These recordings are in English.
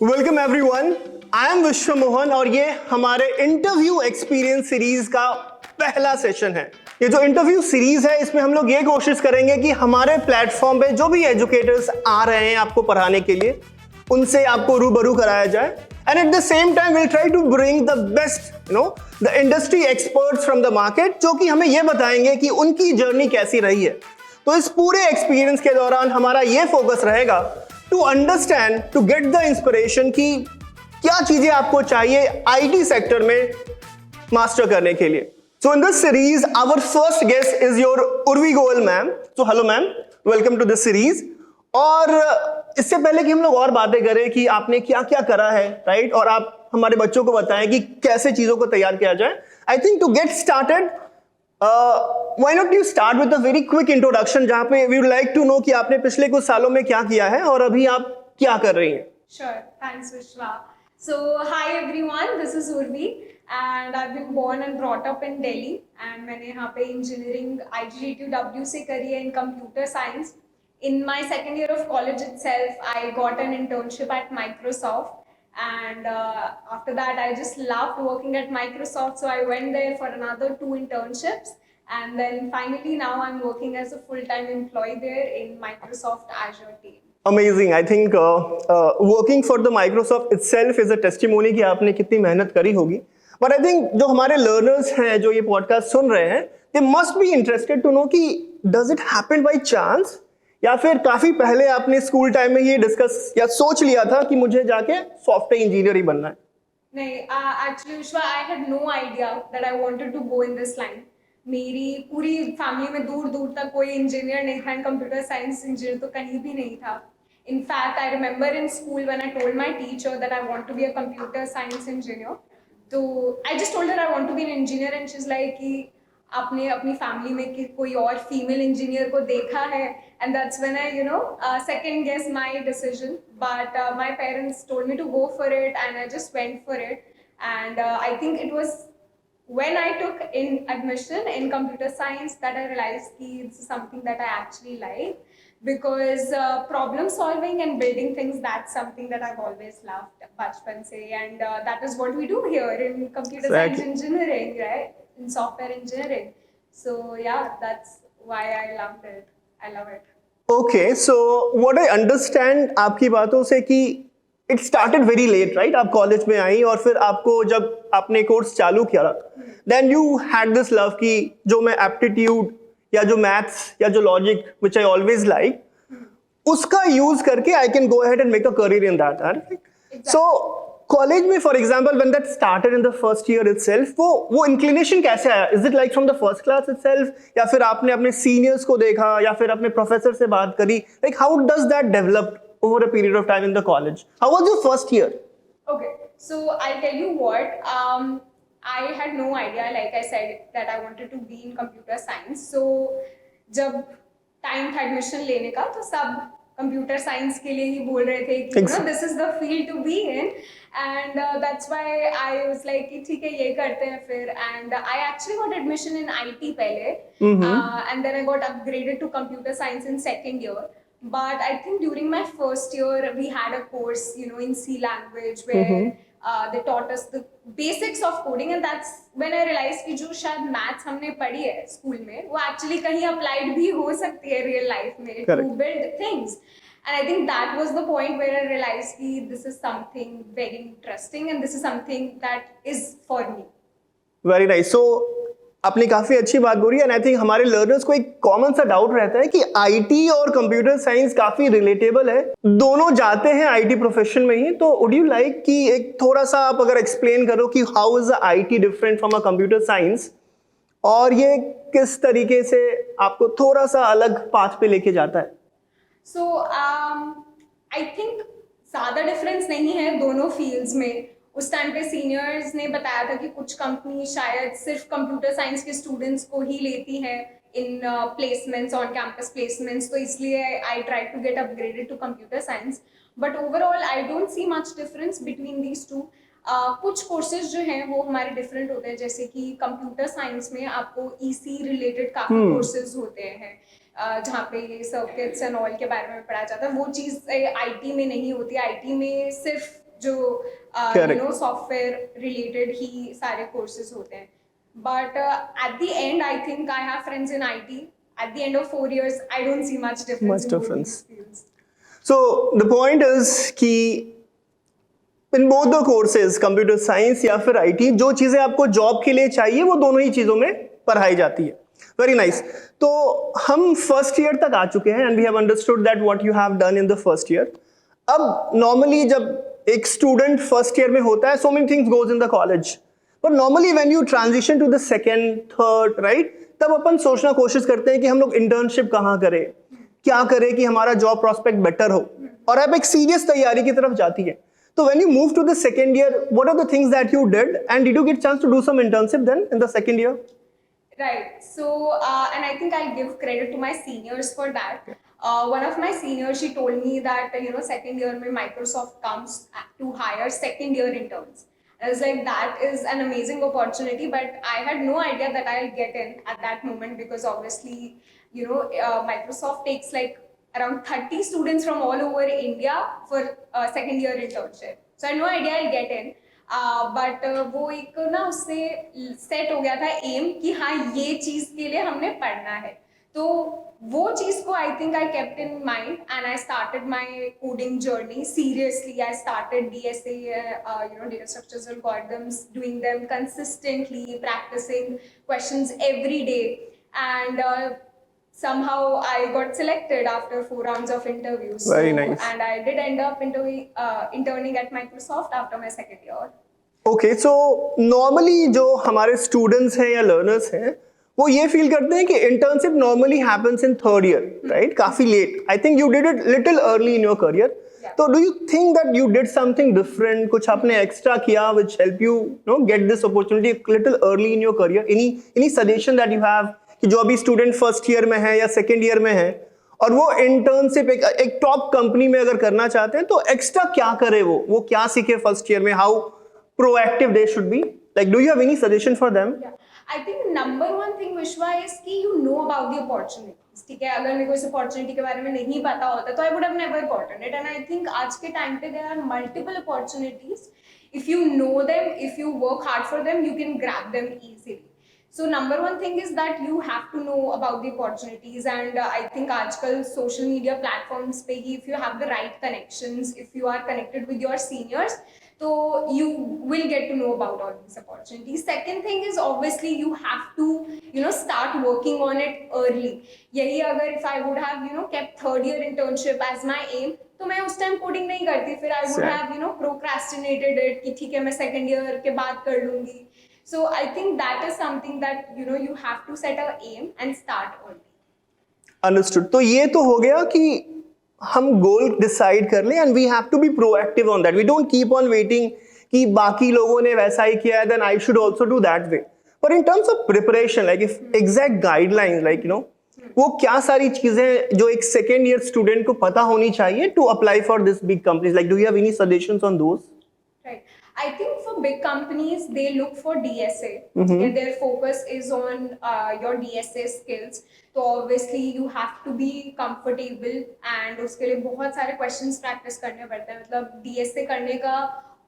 Welcome everyone, I am विश्व मोहन और ये हमारे इंटरव्यू एक्सपीरियंस सीरीज का पहला सेशन है। ये जो इंटरव्यू सीरीज है इसमें हम लोग ये कोशिश करेंगे कि हमारे प्लेटफॉर्म पे जो भी एजुकेटर्स आ रहे हैं आपको पढ़ाने के लिए उनसे आपको रूबरू कराया जाए and at the same time will try to bring the best the industry experts from the market, जो कि हमें ये बताएंगे कि उनकी जर्नी कैसी रही है। तो इस पूरे एक्सपीरियंस के दौरान हमारा ये फोकस रहेगा to understand, to get the inspiration कि क्या चीजें आपको चाहिए आईटी सेक्टर में मास्टर करने के लिए। So in this series our first guest is your Urvi Goyal ma'am. So hello ma'am, welcome to this series. और इससे पहले कि हम लोग और बातें करें कि आपने क्या क्या करा है, राइट, और आप हमारे बच्चों को बताएं कि कैसे चीजों को तैयार किया जाए, I think to get started why not you start with a very quick introduction जहाँ पे we would like to know कि आपने पिछले कुछ सालों में क्या किया है और अभी आप क्या कर रही हैं। Sure, thanks Vishwa. So hi everyone, this is Urvi and I've been born and brought up in Delhi and मैंने यहाँ पे engineering IGTW से करी है in computer science. In my second year of college itself, I got an internship at Microsoft. And after that I just loved working at Microsoft, so I went there for another 2 internships and then finally now I'm working as a full-time employee there in Microsoft Azure team. Amazing. I think working for the Microsoft itself is a testimony कि आपने कितनी मेहनत करी होगी। But I think जो हमारे learners हैं जो ये podcast सुन रहे हैं, they must be interested to know कि does it happen by chance या फिर काफी पहले आपने स्कूल टाइम में ये डिस्कस या सोच लिया था कि मुझे जाके सॉफ्टवेयर इंजीनियर ही बनना है? नहीं, actually Vishwa, I had no idea that I wanted to go in this line. मेरी पूरी फैमिली में दूर दूर तक कोई इंजीनियर नहीं था, कंप्यूटर साइंस इंजीनियर तो कहीं भी नहीं था। In fact, I remember in school when I told my teacher that I want to be a computer science engineer. So I just told her I want to be an engineer and she's like कि आपने अपनी family में कि कोई और female engineer को देखा है, and that's when I second guess my decision, but my parents told me to go for it and I just went for it. And I think it was when I took in admission in computer science that I realized कि it's something that I actually like, because problem solving and building things, that's something that I've always loved bachpan se, and that is what we do here in computer science engineering, right, in software engineering. So yeah, that's why I loved it. I love it. Okay, so what I understand आपकी बातों से कि it started very late, right? आप college में आई और फिर आपको जब आपने कोर्स चालू किया then you had this love कि जो मैं aptitude या जो मैथ्स या जो logic which I always like उसका यूज करके I can go ahead and make a career in that, right? So college में for example when that started in the first year itself, वो inclination कैसे आया? Is it like from the first class itself या फिर आपने अपने seniors को देखा या फिर अपने प्रोफेसर से बात करी? Like how does that develop over a period of time in the college? How was your first year? Okay, so I'll tell you what, I had no idea, like I said, that I wanted to be in computer science. So जब time था admission लेने का तो सब computer science के लिए ही बोल रहे थे कि this is the field to be in, and that's why I was like कि ठीक है ये करते हैं फिर। And I actually got admission in IT पहले, and then I got upgraded to computer science in second year. But I think during my first year we had a course, in C language where they taught us the basics of coding, and that's when I realized कि जो शायद maths हमने पढ़ी है school में वो actually कहीं applied भी हो सकती है real life में to build things. And I think that was the point where I realized कि this is something very interesting and this is something that is for me. Very nice. So आपने काफी अच्छी बात बोली and I think हमारे learners को एक common सा डाउट रहता है कि आईटी और कंप्यूटर साइंस काफी रिलेटेबल है, दोनों जाते हैं आईटी प्रोफेशन में ही। तो वुड यू लाइक कि एक थोड़ा सा आप अगर एक्सप्लेन करो कि how is IT different from a computer science और ये किस तरीके से आपको थोड़ा सा अलग पाथ पे लेके जाता है? सो आई थिंक ज्यादा डिफरेंस नहीं है दोनों फील्ड्स में। उस टाइम पे सीनियर्स ने बताया था कि कुछ कंपनी शायद सिर्फ कंप्यूटर साइंस के स्टूडेंट्स को ही लेती हैं in placements, on campus placements, तो इसलिए I try to get upgraded to computer science. But overall I don't see much difference between these two. कुछ कोर्सेज जो हैं वो हमारे डिफरेंट होते हैं, जैसे कि कंप्यूटर साइंस में आपको ईसी रिलेटेड काफ़ी कोर्सेज होते हैं जहाँ पे सर्किट्स एंड ऑल के बारे में पढ़ाया जाता है। वो चीज़ आईटी में नहीं होती। आईटी में सिर्फ जो Correct. सॉफ्टवेयर रिलेटेड ही सारे कोर्सेज होते हैं. But at the end, I think I have friends in IT. At the end of 4 years, I don't see much difference Much in both difference. these fields. So the point is कि in both the courses, computer science या फिर IT, जो चीजें आपको job के लिए चाहिए वो दोनों ही चीजों में पढ़ाई जाती है. Very nice. तो हम फर्स्ट ईयर तक आ चुके हैं and we have understood that what you have done in the first year. अब नॉर्मली जब एक स्टूडेंट फर्स्ट ईयर में होता है, so many things goes in the college, but normally when you transition to the second third, right, तब अपन सोचना कोशिश करते हैं कि हम लोग इंटर्नशिप कहाँ करें, क्या करें कि हमारा जॉब प्रोस्पेक्ट बेटर हो, और आप एक सीरियस तैयारी की तरफ जाती है. So when you move to the second year, what are the things that you did, and did you get chance to do some internship then in the second year? Right. So, and I think I'll give credit to my seniors for that. One of my seniors, she told me that, second year mein Microsoft comes to hire second year interns. I was like, that is an amazing opportunity, but I had no idea that I'll get in at that moment because obviously, Microsoft takes like around 30 students from all over India for second year internship. So I had no idea I'll get in. But वो एक ना उससे set हो गया था M कि हाँ ये चीज के लिए हमने पढ़ना है. तो वो चीज को I think I kept in mind and I started my coding journey seriously. I started DSA, data structures algorithms, doing them consistently, practicing questions every day, and somehow I got selected after 4 rounds of interviews. Very nice. And I did end up interning at Microsoft after my second year. Okay, so normally जो हमारे students हैं या learners हैं, वो ये feel करते हैं कि internship normally happens in third year, right? काफी late. I think you did it little early in your career. Yeah. So do you think that you did something different? कुछ आपने extra किया which help you, get this opportunity a little early in your career? Any suggestion that you have? कि जो अभी student first year में है या second year में है और वो इंटर्नशिप एक टॉप कंपनी में अगर करना चाहते हैं, तो एक्स्ट्रा क्या करे, वो क्या सीखे फर्स्ट ईयर में, how proactive they should be, like do you have any suggestion for them? I think number one thing विश्वा इज कि you know about the opportunities. ठीक है, अगर मेरे को इस अपॉर्चुनिटी के बारे में नहीं पता होता तो I would have never gotten it. And I think आज के टाइम पे there are multiple opportunities. If you know them, if you work hard for them, you can grab them easily. So number one thing is that you have to know about the opportunities, and I think आजकल social media platforms पे ही if you have the right connections, if you are connected with your seniors, so you will get to know about all these opportunities. Second thing is obviously you have to start working on it early. यही अगर if I would have kept third year internship as my aim, तो मैं उस time coding नहीं करती, फिर I would have procrastinated it कि ठीक है मैं second year के बाद कर लूंगी. So I think that is something that you have to set an aim and start early. Understood. तो ये तो हो गया कि हम गोल डिसाइड कर लें and we have to be proactive on that. We don't keep on waiting कि बाकी लोगों ने वैसा ही किया है, then I should also do that way. But in terms of preparation, like if exact guidelines, like वो क्या सारी चीजें जो एक सेकेंड ईयर स्टूडेंट को पता होनी चाहिए to apply for this big companies, like do you have any suggestions on those? Right. I think for big companies, they look for DSA. Their focus is on your DSA skills. So obviously you have to be comfortable, and उसके लिए बहुत सारे questions practice करने पड़ते हैं. मतलब DSA करने का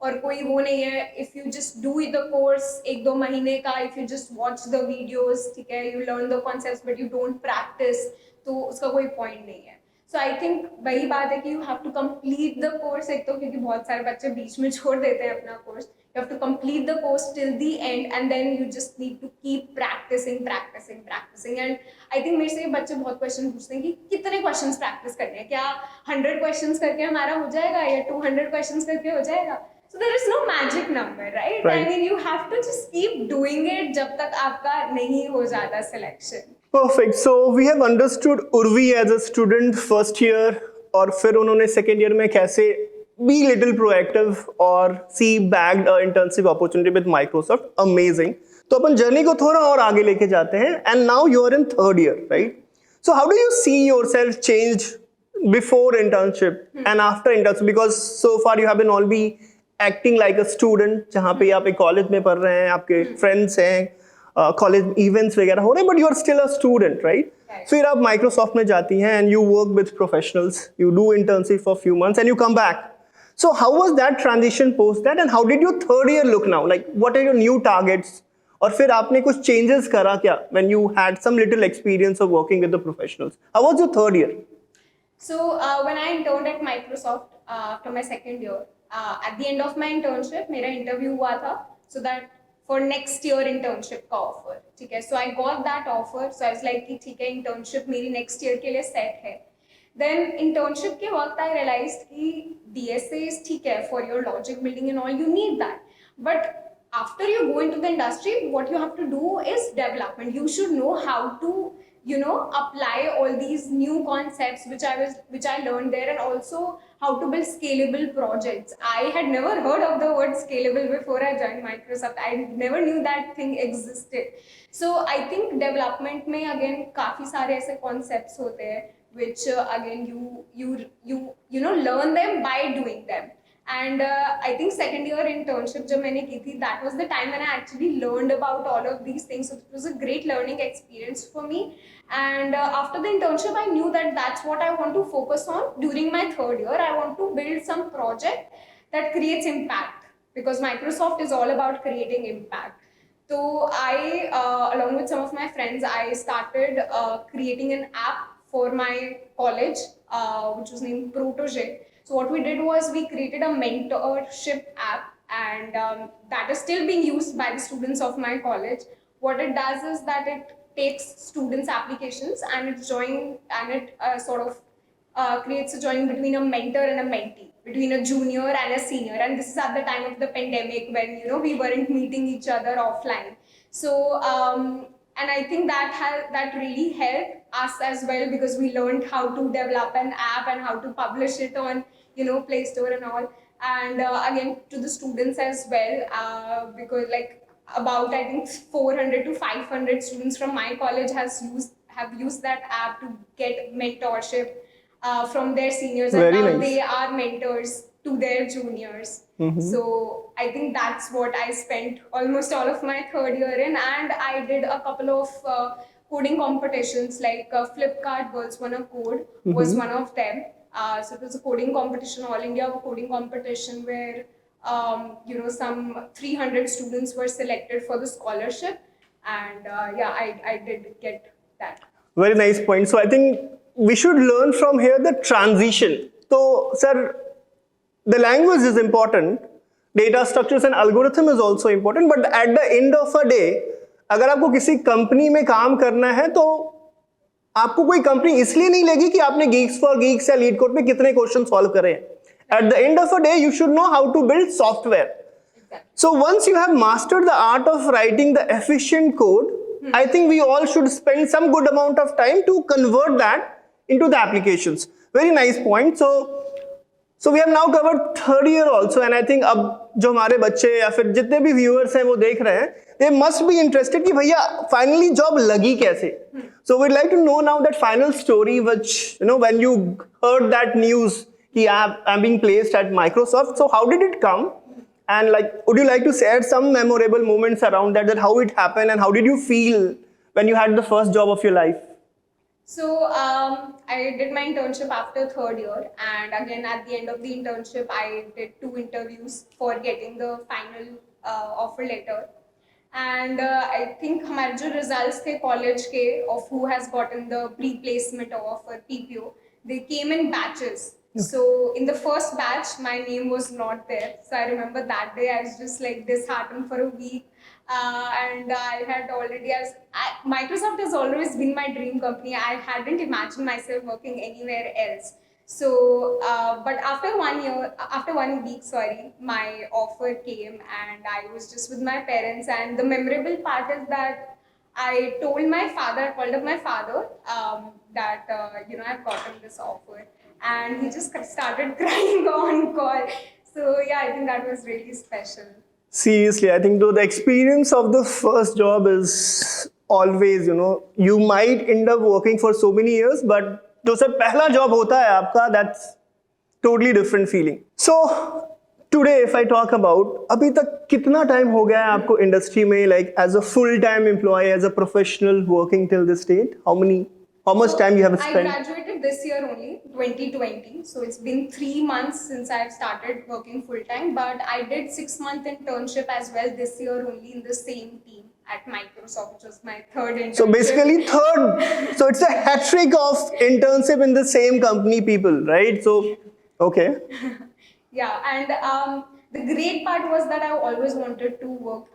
और कोई वो नहीं है. If you just do the course 1-2 महीने का, if you just watch the videos, ठीक है, you learn the concepts but you don't practice, तो उसका कोई point नहीं है. So I think वही बात है कि you have to complete the course. एक तो क्योंकि बहुत सारे बच्चे बीच में छोड़ देते हैं अपना course. You have to complete the course till the end, and then you just need to keep practicing. And I think मेरे से बच्चे बहुत question पूछते हैं कि कितने questions practice करने हैं, क्या 100 questions करके हमारा हो जाएगा या 200 questions करके हो जाएगा? So there is no magic number, right? I mean, you have to just keep doing it जब तक आपका नहीं हो जाता selection. Perfect. So we have understood Urvi as a student first year, और फिर उन्होंने second year में कैसे be little proactive और see bagged a internship opportunity with Microsoft. Amazing. तो अपन जर्नी को थोड़ा और आगे लेके जाते हैं, and now you are in third year, right? So how do you see yourself change before internship and after internship? Because so far you have been all be acting like a student, जहाँ पे आप एक college में पढ़ रहे हैं, आपके friends हैं, कॉलेज इवेंट्स वगैरह हो रहे हैं, but you are still a student, right? फिर आप माइक्रोसॉफ्ट में जाती हैं and you work with professionals, you do internship for few months and you come back. So how was that transition post that, and how did your third year look now? Like, what are your new targets? और फिर आपने कुछ changes करा क्या when you had some little experience of working with the professionals? How was your third year? So when I interned at Microsoft after my second year, at the end of my internship, मेरा interview हुआ था, so that for next year internship का offer, ठीक है? So I got that offer, so I was like कि ठीक है internship मेरी next year के लिए set है. Then internship के वक्त I realized कि DSA is ठीक है for your logic building and all, you need that, but after you go into the industry, what you have to do is development. You should know how to, you know, apply all these new concepts which I learned there, and also how to build scalable projects. I had never heard of the word scalable before I joined Microsoft. I never knew that thing existed. So I think development में again काफी सारे ऐसे concepts होते हैं which again you know learn them by doing them. And I think second year internship जब मैंने की थी, that was the time when I actually learned about all of these things. So it was a great learning experience for me. And after the internship, I knew that that's what I want to focus on during my third year. I want to build some project that creates impact, because Microsoft is all about creating impact. So I, along with some of my friends, I started creating an app for my college, which was named Protege. So what we did was we created a mentorship app, and that is still being used by the students of my college. What it does is that it takes students' applications and it sort of creates a join between a mentor and a mentee, between a junior and a senior. And this is at the time of the pandemic when, you know, we weren't meeting each other offline. So and I think that really helped us as well, because we learned how to develop an app and how to publish it on, you know, Play Store and all. And again, to the students as well, because like about I think 400 to 500 students from my college have used that app to get mentorship from their seniors, and Very now nice. they are mentors to their juniors. So I think that's what I spent almost all of my third year in, and I did a couple of coding competitions, like Flipkart Girls Wanna Code was one of them. So it was a coding competition, all India coding competition, where you know, some 300 students were selected for the scholarship, and yeah, I did get that. Very nice point. So I think we should learn from here the transition. So, sir, the language is important, data structures and algorithm is also important, but at the end of a day, अगर आपको किसी company में काम करना है तो आपको कोई कंपनी इसलिए नहीं लेगी कि आपने Geeks for Geeks या लीड कोड में कितने क्वेश्चन सॉल्व करे हैं. At the end of a day, you should know how to build software. So once you have mastered the art of writing the efficient code, I think we all should spend some good amount of time to convert that into the applications. Very nice point. So we have now covered third year also, and I think अब जो हमारे बच्चे या फिर जितने भी viewers हैं वो देख रहे हैं, they must be interested कि भैया finally job लगी कैसे. So we'd like to know now that final story, which, you know, when you heard that news कि I'm being placed at Microsoft. So how did it come? And like, would you like to share some memorable moments around that how it happened, and how did you feel when you had the first job of your life? So I did my internship after third year, and again at the end of the internship, I did 2 interviews for getting the final offer letter. And I think हमारे जो results थे college के of who has gotten the pre-placement offer PPO, they came in batches. So in the first batch, my name was not there. So I remember that day I was just like disheartened for a week. And I had already, Microsoft has always been my dream company. I hadn't imagined myself working anywhere else. So, but after 1 week, my offer came, and I was just with my parents. And the memorable part is that I told my father, I called up my father, that, you know, I've gotten this offer. And he just started crying on call. So yeah, I think that was really special. Seriously, I think though the experience of the first job is always, you know, you might end up working for so many years, but जो sir पहला job होता है आपका, that's totally different feeling. So today, if I talk about, अभी तक कितना time हो गया है आपको industry में, like as a full-time employee, as a professional working till this date? How many How much time you have I spent? graduated this year only, 2020. So it's been 3 months since I've started working full time. But I did 6 month internship as well this year only in the same team at Microsoft, which was my third internship. So basically third, so it's a hat trick of internship in the same company people, right? So, okay. Yeah, and the great part was that I always wanted to work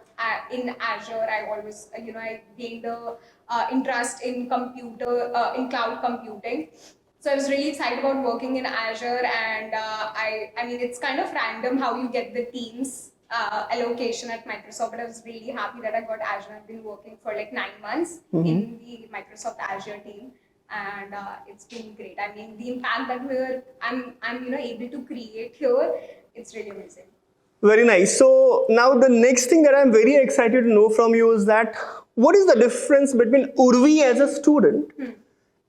in Azure. I always, I gained a interest in in cloud computing. So I was really excited about working in Azure, and I mean, it's kind of random how you get the teams allocation at Microsoft, but I was really happy that I got Azure. I've been working for like 9 months in the Microsoft Azure team, and it's been great. I mean, the impact that I'm able to create here, it's really amazing. Very nice. So now the next thing that I'm very excited to know from you is that what is the difference between Urvi as a student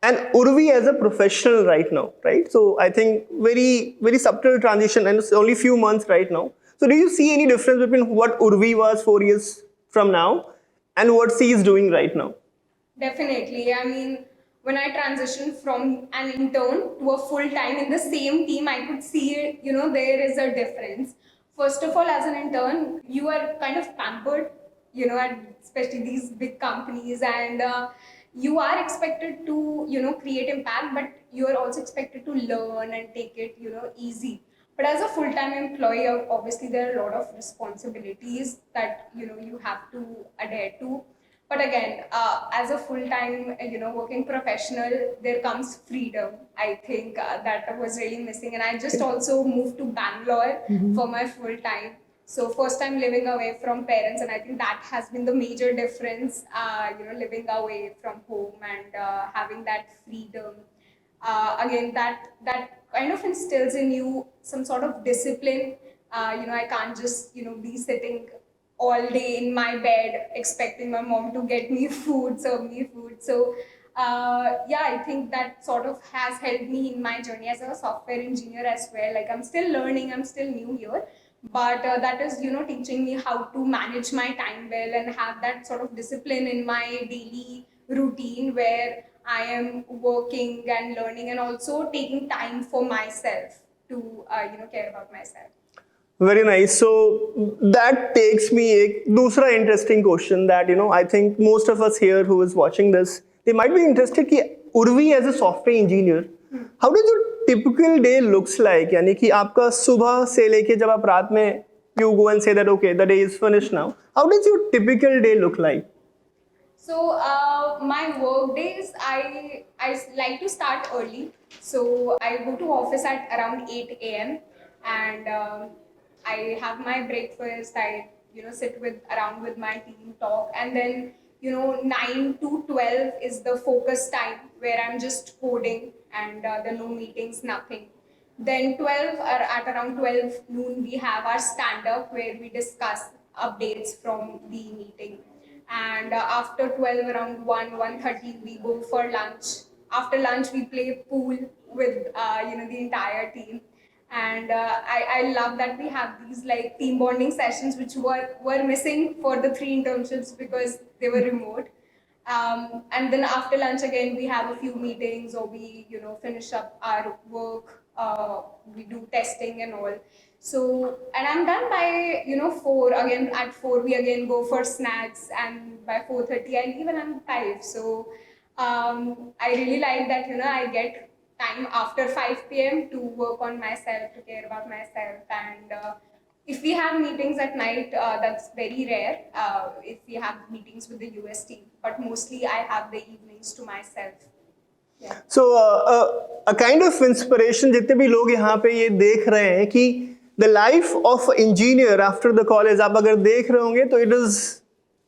and Urvi as a professional right now, right? So I think very subtle transition, and it's only few months right now. So do you see any difference between what Urvi was 4 years from now and what she is doing right now? Definitely. I mean, when I transitioned from an intern to a full time in the same team, I could see, there is a difference. First of all, as an intern, you are kind of pampered, at especially these big companies, and you are expected to, create impact, but you are also expected to learn and take it, easy. But as a full-time employee, obviously there are a lot of responsibilities that, you have to adhere to. But again, as a full-time, working professional, there comes freedom. I think that was really missing. And I just also moved to Bangalore for my full-time. So first time living away from parents, and I think that has been the major difference, living away from home and having that freedom. Again, that kind of instills in you some sort of discipline. I can't just, be sitting all day in my bed expecting my mom to get me food, serve me food. So yeah, I think that sort of has helped me in my journey as a software engineer as well. Like, I'm still learning, I'm still new here, but that is, teaching me how to manage my time well and have that sort of discipline in my daily routine where I am working and learning and also taking time for myself to care about myself. Very nice. So that takes me a दूसरा interesting question that I think most of us here who is watching this, they might be interested कि Urvi as a software engineer, how does your typical day looks like? यानी कि आपका सुबह से लेके जब आप रात में you go and say that okay the day is finished now. How does your typical day look like? So my work days, I like to start early. So I go to office at around 8 a.m. and I have my breakfast. I sit around with my team, talk, and then 9 to 12 is the focus time where I'm just coding and there are no meetings, nothing. Then 12 or at around 12 noon we have our stand up where we discuss updates from the meeting, and after 12 around 1:30 we go for lunch. After lunch we play pool with the entire team, and I love that we have these like team bonding sessions which were missing for the 3 internships because they were remote. And then after lunch again we have a few meetings, or we finish up our work, we do testing and all. So, and I'm done by 4. Again at 4 we again go for snacks, and by 4:30 I leave and I'm 5. So I really like that I get time after 5 p.m. to work on myself, to care about myself. And if we have meetings at night, that's very rare. If we have meetings with the US team, but mostly I have the evenings to myself. Yeah. So a kind of inspiration जितने भी लोग यहाँ पे ये देख रहे हैं कि the life of engineer after the college आप अगर देख रहे होंगे तो it is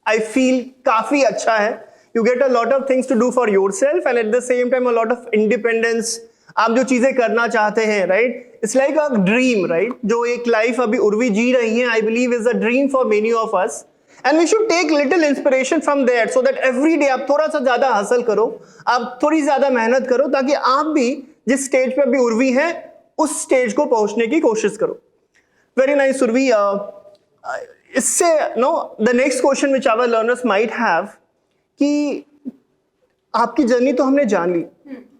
I feel काफी अच्छा है. You get a lot of things to do for yourself and at the same time a lot of independence. आप जो चीजें करना चाहते हैं, right? It's like a dream, right? जो एक life अभी उर्वी जी रही हैं, I believe is a dream for many of us. And we should take little inspiration from that so that every day आप थोड़ा सा ज़्यादा हासिल करो, आप थोड़ी ज़्यादा मेहनत करो ताकि आप भी जिस स्टेज पे अभी उर्वी है उस स्टेज को पहुंचने की कोशिश करो. Very nice, Urvi. इससे the next question which our learners might have कि आपकी जर्नी तो हमने जान ली,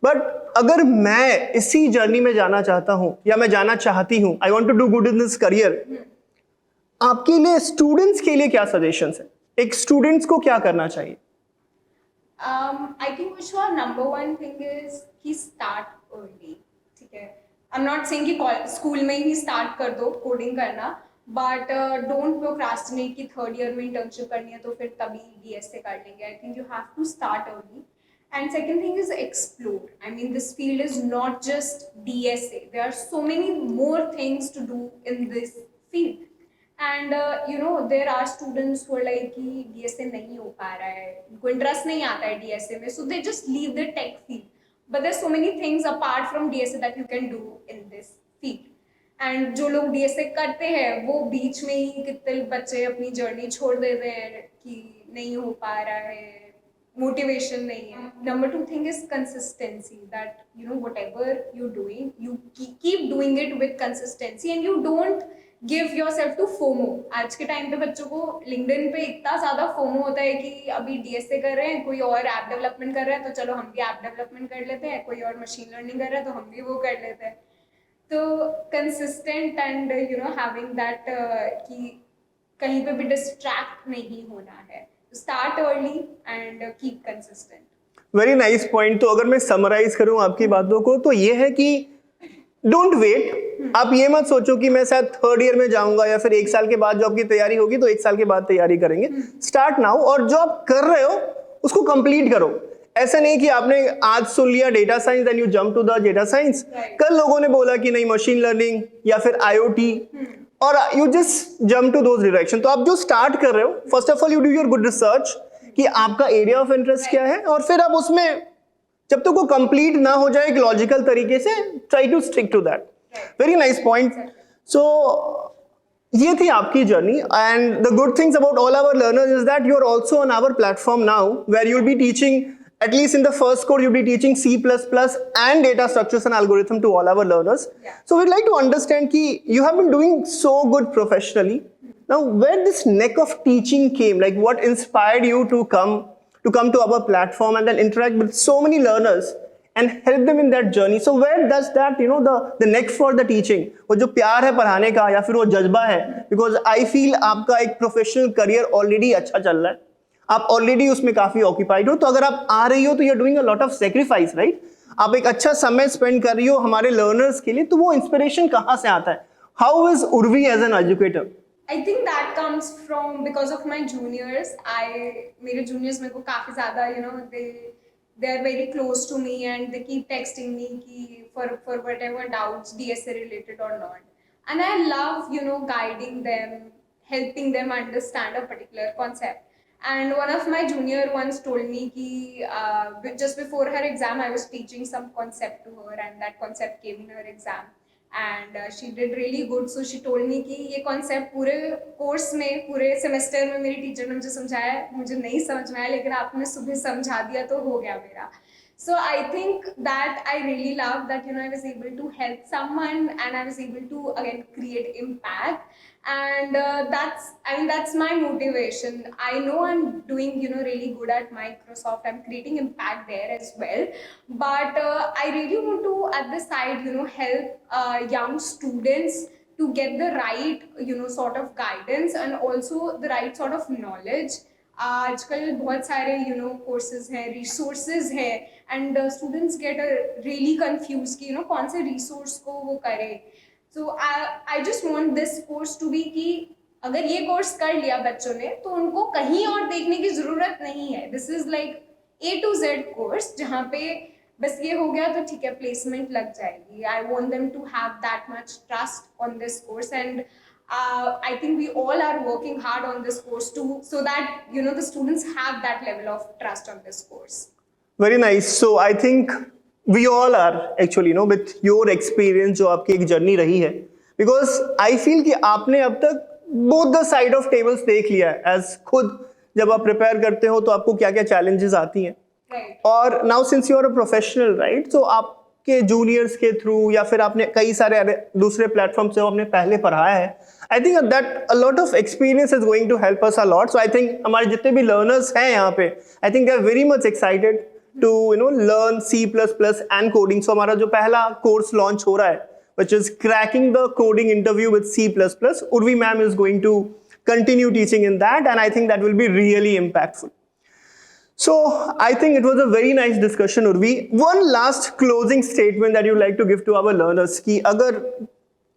बट अगर मैं इसी जर्नी में जाना चाहता हूँ या मैं जाना चाहती हूँ, I want to do good in this career, आपके लिए स्टूडेंट्स के लिए क्या सजेशंस है? एक स्टूडेंट्स को क्या करना चाहिए? I think Vishwa, number one thing is कि start early. ठीक है, I'm not saying कि स्कूल में ही start कर दो कोडिंग करना, but don't procrastinate कि थर्ड ईयर में इंटर्नशिप करनी है तो फिर तभी DSA कर लेंगे. I think you have to start early. And second thing is explore. I mean, this field is not just DSA. There are so many more things to do in this field. And there are students who are like कि DSA नहीं हो पा रहा है, उनको interest नहीं आता है DSA में, so they just leave the tech field. But there's so many things apart from DSA that you can do in this field. And जो लोग DSA करते हैं वो बीच में ही कितने बच्चे अपनी जर्नी छोड़ देते हैं कि नहीं हो पा रहा है, motivation नहीं है. Number two thing is consistency, that whatever you're doing, you keep doing it with consistency and you don't give yourself to FOMO. आज के टाइम पे बच्चों को LinkedIn पे इतना ज़्यादा FOMO होता है कि अभी DSA कर रहे हैं, कोई और ऐप डेवलपमेंट कर रहा है तो चलो हम भी ऐप डेवलपमेंट कर लेते हैं, कोई और मशीन लर्निंग कर रहा है तो हम भी वो कर लेते हैं. तो कंसिस्टेंट एंड हैविंग दैट कि कहीं पे भी डिस्ट्रैक्ट नहीं होना है. Start early and keep consistent. Very nice point. तो अगर मैं समराइज करूं आपकी बातों को तो ये है कि डोंट वेट. आप ये मत सोचो कि मैं शायद थर्ड ईयर में जाऊंगा या फिर एक साल के बाद जॉब की तैयारी होगी तो एक साल के बाद तैयारी करेंगे. स्टार्ट नाउ, और जो आप कर रहे हो उसको कंप्लीट करो. ऐसा नहीं कि आपने आज सुन लिया data science and you jump to the data science, कल लोगों ने बोला कि नहीं मशीन लर्निंग या फिर IoT, और you just jump to those direction. तो आप जो स्टार्ट कर रहे हो, first of all you do your good research कि आपका एरिया ऑफ इंटरेस्ट क्या है, और फिर आप उसमें जब तक वो कंप्लीट ना हो जाए एक लॉजिकल तरीके से, try to stick to that. Very nice point. So ये थी आपकी जर्नी, and the good things about all our learners is that you are also on our platform now where you will be teaching, at least in the first course you'll be teaching C++ and data structures and algorithm to all our learners. So we'd like to understand ki you have been doing so good professionally. Now where this neck of teaching came, like what inspired you to come to our platform and then interact with so many learners and help them in that journey. So where does that the neck for the teaching, वो जो प्यार है पढ़ाने का या फिर वो जज्बा है, because I feel आपका एक प्रोफेशनल करियर ऑलरेडी अच्छा चल रहा है, आप ऑलरेडी उसमें काफी ऑक्यूपाइड हो, तो अगर आप आ रही हो तो you are doing a lot of sacrifice, right? आप एक अच्छा समय स्पेंड कर रही हो हमारे लर्नर्स के लिए, तो वो इंस्पिरेशन कहाँ से आता है? How is Urvi as an educator? I think that comes from because of my juniors. मेरे juniors मेरे को काफी ज़्यादा they are very close to me and they keep texting me कि for whatever doubts DSA related or not, and I love guiding them, helping them understand a particular concept. And one of my junior once told me कि just before her exam I was teaching some concept to her and that concept came in her exam. And she did really good, so she told me कि ये concept पूरे course में पूरे semester में मेरी teacher ने मुझे समझाया, मुझे नहीं समझ में आया लेकिन आपने सुबह समझा दिया तो हो गया मेरा. So I think that I really love that I was able to help someone and I was able to again create impact, and that's my motivation. I know I'm doing really good at Microsoft. I'm creating impact there as well, but I really want to at the side help young students to get the right sort of guidance and also the right sort of knowledge. आजकल बहुत सारे courses हैं, resources हैं, and students get really confuse कि कौन से resource को वो करे. So I just want this course to be कि अगर ये कोर्स कर लिया बच्चों ने तो उनको कहीं और देखने की जरूरत नहीं है. This is like A to Z course जहाँ पे बस ये हो गया तो ठीक है प्लेसमेंट लग जाएगी. I want them to have that much trust on this course, and I think we all are working hard on this course too, so that the students have that level of trust on this course. Very nice. So I think we all are actually with your experience जो आपकी एक journey रही है, because I feel कि आपने अब तक both the side of tables देख लिया है. as खुद जब आप प्रिपेयर करते हो तो आपको क्या क्या चैलेंजेस आती हैं, और now since you are a professional, right, so आप के जूनियर्स के थ्रू या फिर आपने कई सारे दूसरे प्लेटफॉर्म से आपने पहले पढ़ाया है, I think that a lot of experience is going to help us a lot. So I think हमारे जितने भी लर्नर्स हैं यहाँ पे, I think they are very much excited to learn C++ and coding. So हमारा जो पहला course launch हो रहा है, which is cracking the coding interview with C++, Urvi ma'am is going to continue teaching in that, and I think that will be really impactful. So I think it was a very nice discussion, Urvi. One last closing statement that you'd like to give to our learners कि अगर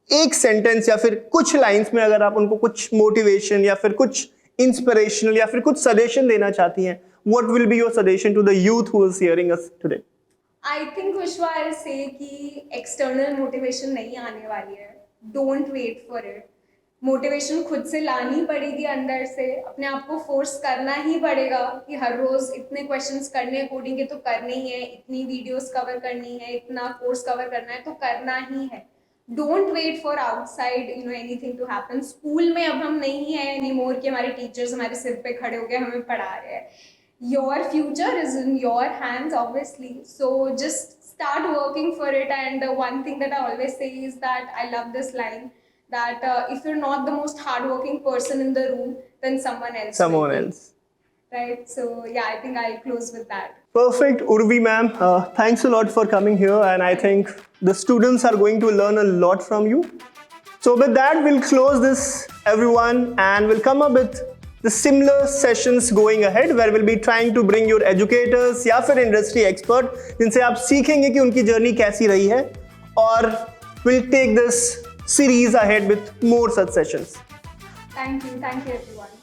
एक sentence या फिर कुछ lines में अगर आप उनको कुछ मोटिवेशन या फिर कुछ इंस्पिरेशनल या फिर कुछ सजेशन देना चाहती हैं, what will be your suggestion to the youth who is hearing us today? I think Vishwa, I'll say कि external motivation नहीं आने वाली है. Don't wait for it. Motivation खुद से लानी पड़ेगी, अंदर से अपने आप को फोर्स करना ही पड़ेगा कि हर रोज इतने क्वेश्चंस करने हैं कोडिंग के तो करने ही है, इतनी वीडियोस कवर करनी है, इतना कोर्स कवर करना है तो करना ही है. Don't wait for outside anything to happen. School में अब हम नहीं है एनीमोर कि हमारे टीचर्स हमारे सिर पे खड़े होकर हमें पढ़ा रहे हैं. Your future is in your hands obviously, so just start working for it. And one thing that I always say is that I love this line that if you're not the most hardworking person in the room, then someone else will be. Right? So yeah, I think I'll close with that. Perfect, Urvi ma'am. Thanks a lot for coming here, and I think the students are going to learn a lot from you. So with that, we'll close this, everyone, and we'll come up with the similar sessions going ahead where we'll be trying to bring your educators या फिर industry expert जिनसे आप सीखेंगे कि उनकी journey कैसी रही है, और we'll take this series ahead with more such sessions. Thank you everyone.